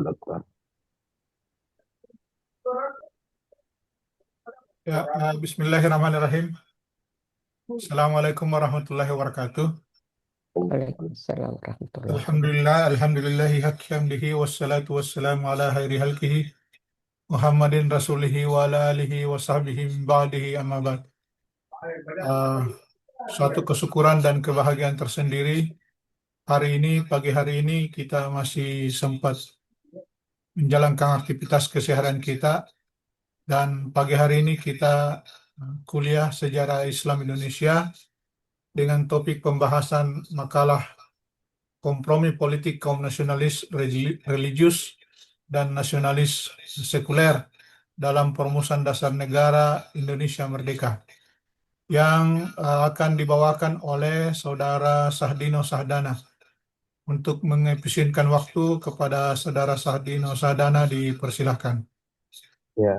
dokter. Ya, Bismillahirrahmanirrahim. Assalamualaikum warahmatullahi wabarakatuh. Waalaikumsalam warahmatullahi wabarakatuh. Alhamdulillahi haqqi hamdihi wassalatu wassalamu ala khairi halqihi Muhammadin rasulihi wa ala alihi wa sahbihi min ba'dihi amma ba'd. Suatu kesyukuran dan kebahagiaan tersendiri pagi hari ini kita masih sempat menjalankan aktivitas keseharian kita, dan pagi hari ini kita kuliah sejarah Islam Indonesia dengan topik pembahasan makalah kompromi politik kaum nasionalis religius dan nasionalis sekuler dalam perumusan dasar negara Indonesia Merdeka, yang akan dibawakan oleh Saudara Sahdino Sahdana. Untuk mengefisienkan waktu kepada Saudara Sahdino Sahdana, dipersilahkan. Ya,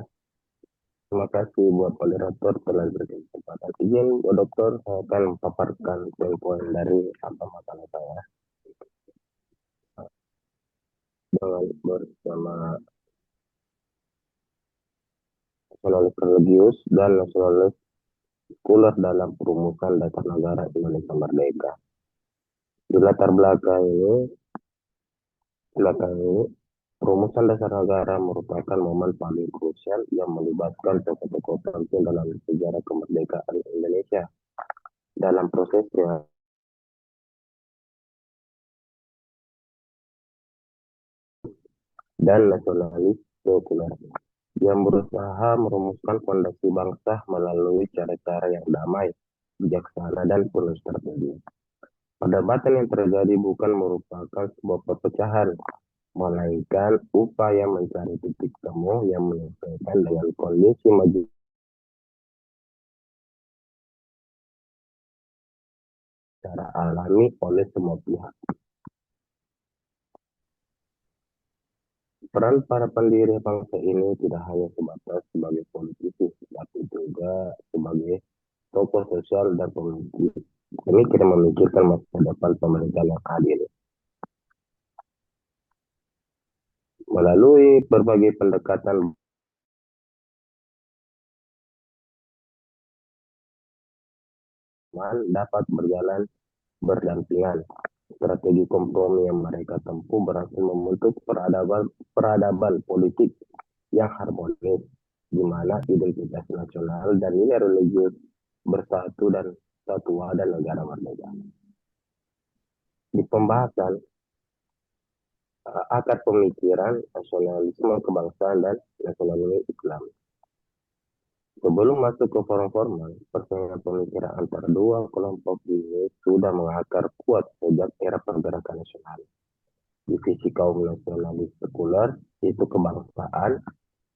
terima kasih buat moderator telah berikan kesempatan. Izin, Bu Dokter, saya akan memaparkan poin-poin dari apa makalah saya dengan bersama nasionalis religius dan nasionalis sekuler dalam perumusan dasar negara Indonesia Merdeka. Di latar belakang ini, perumusan dasar negara merupakan momen paling krusial yang melibatkan tokoh-tokoh penting dalam sejarah kemerdekaan Indonesia. Dalam prosesnya, dan nasionalis sekuler yang berusaha merumuskan fondasi bangsa melalui cara-cara yang damai, bijaksana, dan penuh strategi. Perdebatan yang terjadi bukan merupakan sebuah perpecahan, melainkan upaya mencari titik temu yang menyesuaikan dengan kondisi maju secara alami oleh semua pihak. Peran para pendiri bangsa ini tidak hanya sebatas sebagai politisi, tapi juga sebagai tokoh sosial dan pemimpin. Kami tidak memikirkan masa depan pemerintahan yang adil. Melalui berbagai pendekatan dapat berjalan berdampingan. Strategi kompromi yang mereka tempuh berhasil membentuk peradaban politik yang harmonis, di mana identitas nasional dan nilai religius bersatu dan satu wadah negara merdeka. Di pembahasan akar pemikiran nasionalisme kebangsaan dan nasionalisme Islam. Sebelum masuk ke forum formal, persaingan pemikiran antara dua kelompok ini sudah mengakar kuat sejak era pergerakan nasional. Divisi kaum nasionalis sekuler, yaitu kebangsaan,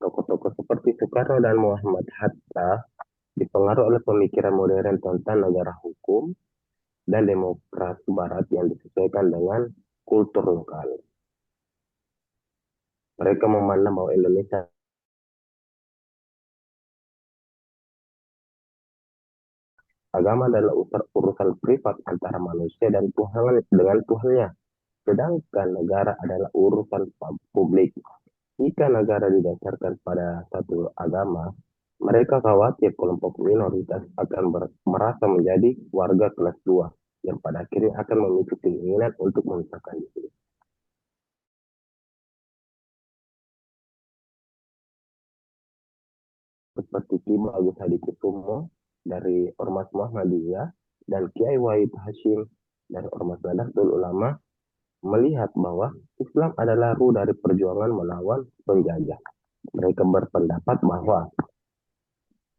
tokoh-tokoh seperti Soekarno dan Muhammad Hatta dipengaruhi oleh pemikiran modern tentang negara hukum dan demokrasi barat yang disesuaikan dengan kultur lokal. Mereka memandang bahwa Indonesia agama adalah urusan privat antara manusia dan Tuhan dengan Tuhannya, sedangkan negara adalah urusan publik. Jika negara didasarkan pada satu agama, mereka khawatir kelompok minoritas akan merasa menjadi warga kelas 2 yang pada akhirnya akan memicu keinginan untuk memisahkan diri. Seperti Kiai Agus Hadikusumo dari Ormas Muhammadiyah dan Kiai Wahid Hashim dari Ormas Nahdlatul Ulama melihat bahwa Islam adalah ruh dari perjuangan melawan penjajah. Mereka berpendapat bahwa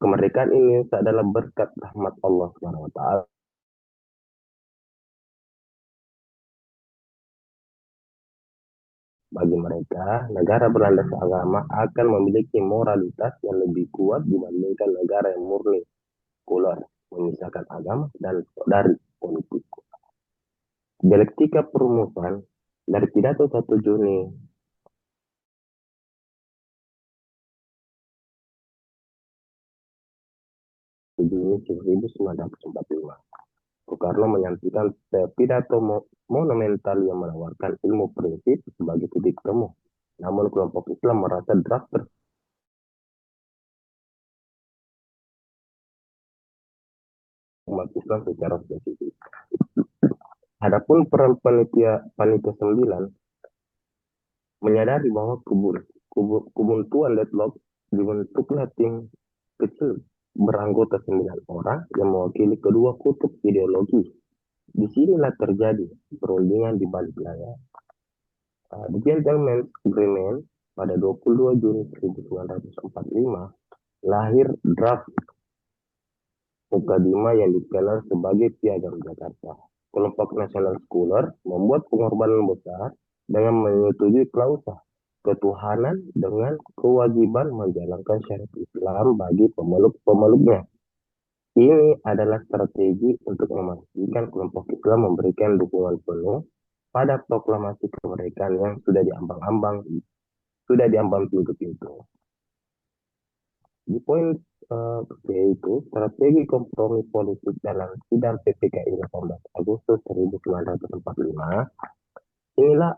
kemerdekaan Indonesia adalah berkat rahmat Allah SWT. Bagi mereka, negara berlandaskan agama akan memiliki moralitas yang lebih kuat dibandingkan negara yang murni sekuler, memisahkan agama dan dari politik. Dialektika perumusan dari pidato 1 Juni Juni 1945. Soekarno menyampaikan pidato monumental yang menawarkan ilmu prinsip sebagai titik temu Namun kelompok Islam merasa draft umat Islam secara spesifik. Adapun peran panitia 9 menyadari bahwa kebuntuan deadlock dibentuklah tim kecil beranggota 9 orang yang mewakili kedua kutub ideologi. Disinilah terjadi perundingan di balik layar. The Gentleman's Agreement pada 22 Juni 1945 lahir draft Mukadimah yang dikenal sebagai Piagam Jakarta. Kelompok Nasional Sekuler membuat pengorbanan besar dengan menyetujui klausa ketuhanan dengan kewajiban menjalankan syariat Islam bagi pemeluk-pemeluknya. Ini adalah strategi untuk memastikan kelompok Islam memberikan dukungan penuh pada proklamasi kemerdekaan yang sudah diambang pintu-pintu. Di poin yaitu strategi kompromi politik dalam sidang PPKI 18 Agustus 1945. Inilah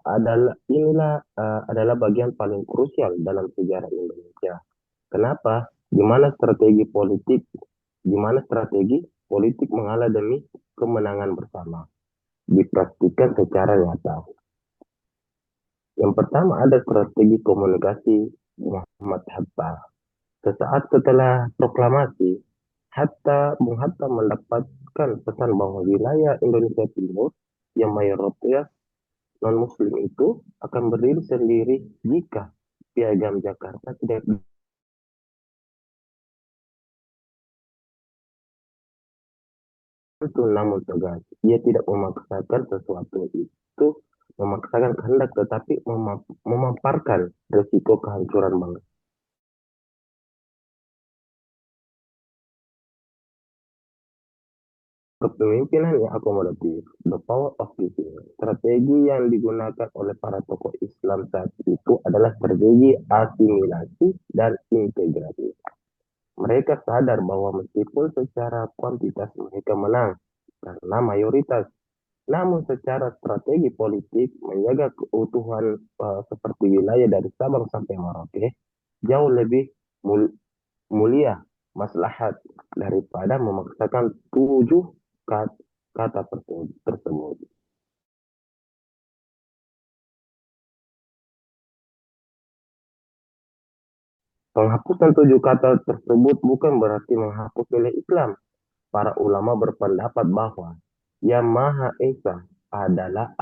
adalah bagian paling krusial dalam sejarah Indonesia. Kenapa? Di mana strategi politik mengalah demi kemenangan bersama dipraktikkan secara nyata. Yang pertama ada strategi komunikasi Muhammad Hatta. Sesaat setelah proklamasi, Bung Hatta mendapatkan pesan bahwa wilayah Indonesia Timur yang mayoritas non-muslim itu akan berdiri sendiri jika Piagam Jakarta tidak namun tegas. Ia tidak memaksakan sesuatu itu, memaksakan kehendak, tetapi memaparkan risiko kehancuran bangsa. Kepemimpinan yang akomodatif, the power of giving. Strategi yang digunakan oleh para tokoh Islam saat itu adalah strategi asimilasi dan integrasi. Mereka sadar bahwa meskipun secara kuantitas mereka menang karena mayoritas, namun secara strategi politik menjaga keutuhan seperti wilayah dari Sabang sampai Merauke jauh lebih mulia maslahat daripada memaksakan 7 kata tersebut. Penghapusan 7 kata tersebut bukan berarti menghapus nilai Islam. Para ulama berpendapat bahwa Yang Maha Esa adalah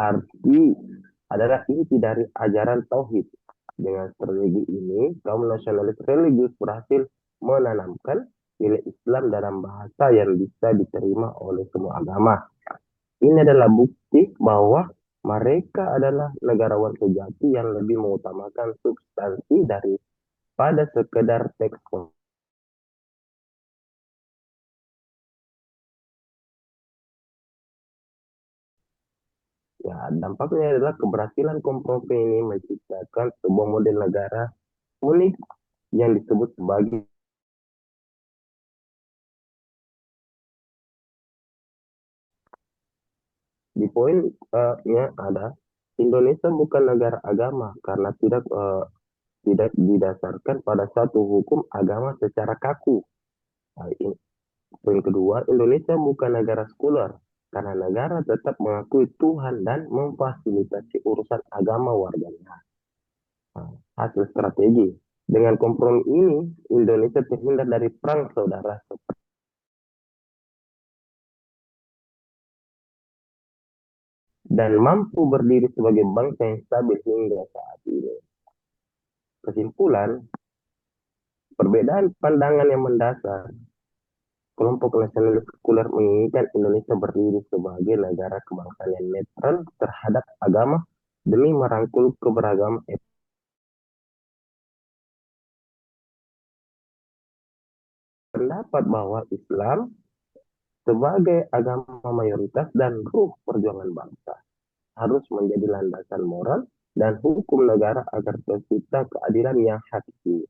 inti dari ajaran tauhid. Dengan strategi ini, kaum nasionalis religius berhasil menanamkan nilai Islam dalam bahasa yang bisa diterima oleh semua agama. Ini adalah bukti bahwa mereka adalah negarawan sejati yang lebih mengutamakan substansi daripada sekedar teks. Ya, dampaknya adalah keberhasilan kompromi ini menciptakan sebuah model negara unik yang disebut sebagai di poinnya ada Indonesia bukan negara agama karena tidak didasarkan pada satu hukum agama secara kaku. Poin kedua, Indonesia bukan negara sekuler karena negara tetap mengakui Tuhan dan memfasilitasi urusan agama warganya. Hasil strategi. Dengan kompromi ini, Indonesia terhindar dari perang saudara dan mampu berdiri sebagai bangsa yang stabil hingga saat ini. Kesimpulan, perbedaan pandangan yang mendasar, kelompok nasionalis sekuler menginginkan Indonesia berdiri sebagai negara kebangsaan yang netral terhadap agama demi merangkul keberagaman pendapat bahwa Islam sebagai agama mayoritas dan ruh perjuangan bangsa harus menjadi landasan moral dan hukum negara agar tercipta keadilan yang hakiki.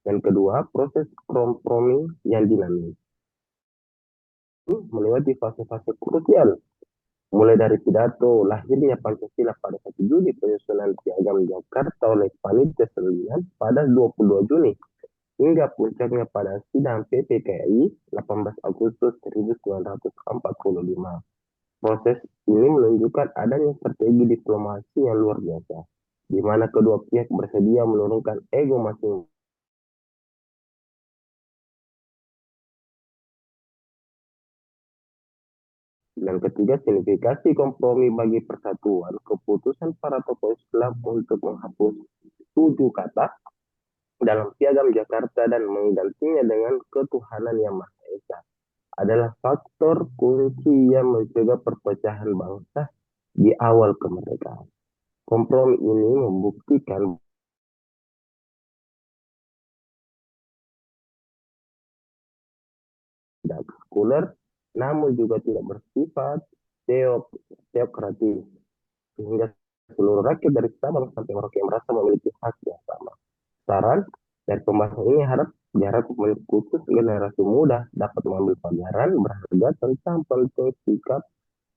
Yang kedua, proses kompromi yang dinamis melewati fase-fase krusial Mulai dari pidato lahirnya Pancasila pada 1 Juli, penyusunan Piagam Jakarta oleh Panitia 9 pada 22 Juni, hingga puncaknya pada sidang PPKI 18 Agustus 1945. Proses ini menunjukkan adanya strategi diplomasi yang luar biasa, di mana kedua pihak bersedia menurunkan ego masing-masing. Dan ketiga, signifikasi kompromi bagi persatuan, keputusan para tokoh Islam untuk menghapus 7 kata dalam Piagam Jakarta dan menggantinya dengan ketuhanan yang Maha Esa adalah faktor kunci yang mencegah perpecahan bangsa di awal kemerdekaan. Kompromi ini membuktikan tidak sekuler, namun juga tidak bersifat teokratis, sehingga seluruh rakyat dari Sabang sampai Merauke merasa memiliki hak yang sama. Saran dari pembahasan ini diharap khusus generasi muda dapat mengambil pelajaran berharga tentang penting sikap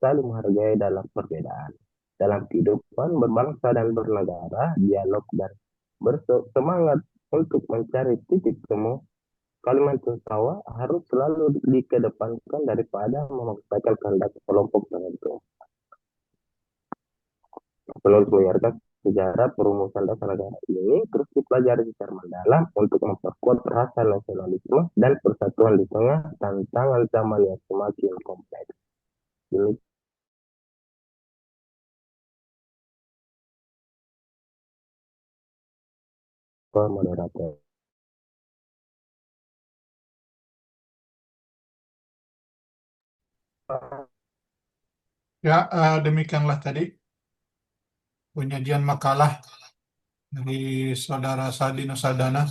saling menghargai dalam perbedaan, dalam kehidupan berbangsa dan bernegara, dialog dan bersemangat untuk mencari titik temu. Kalimantan Jawa harus selalu dikedepankan daripada memaksakan kehendak kelompok tertentu. Penulis menyiarkan sejarah perumusan dasar negara ini terus dipelajari secara mendalam untuk memperkuat rasa nasionalisme dan persatuan di tengah tantangan zaman yang semakin kompleks. Ini moderator. Ya, demikianlah tadi penyajian makalah dari Saudara Sadi Nusadana.